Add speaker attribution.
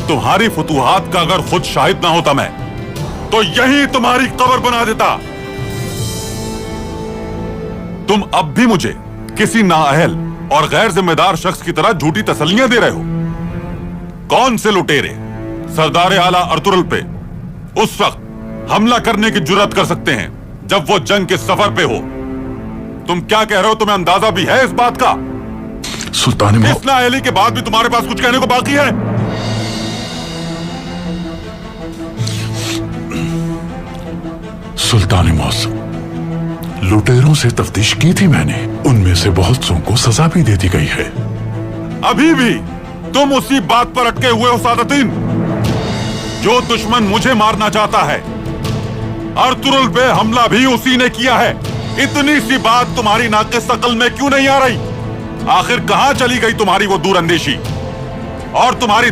Speaker 1: तुम्हारी फतूहात का अगर खुद शाहिद ना होता मैं, तो यही तुम्हारी कब्र बना देता। तुम अब भी मुझे किसी नाअहल और गैर जिम्मेदार शख्स की तरह झूठी तसल्लियां दे रहे हो। कौन से लुटेरे सरदार आला अर्तुगरुल पे उस वक्त हमला करने की जुर्रत कर सकते हैं जब वो जंग के सफर पे हो? तुम क्या कह रहे हो? तुम्हें अंदाजा भी है इस बात का?
Speaker 2: सुल्तान
Speaker 1: इस नाअहली के बाद भी तुम्हारे पास कुछ कहने को बाकी है?
Speaker 2: सुल्तान मौसम, लुटेरों से तफ्तीश की थी मैंने, उनमें से बहुत सौ को सजा भी दे दी गई है।
Speaker 1: अभी भी तुम उसी बात पर अटके हुए हो सादतीन? जो दुश्मन मुझे मारना चाहता है, अर्तुगरुल पे हमला भी उसी ने किया है। इतनी सी बात तुम्हारी नाक़िस अक्ल में क्यों नहीं आ रही? आखिर कहां चली गई तुम्हारी वो दूर अंदेशी और तुम्हारी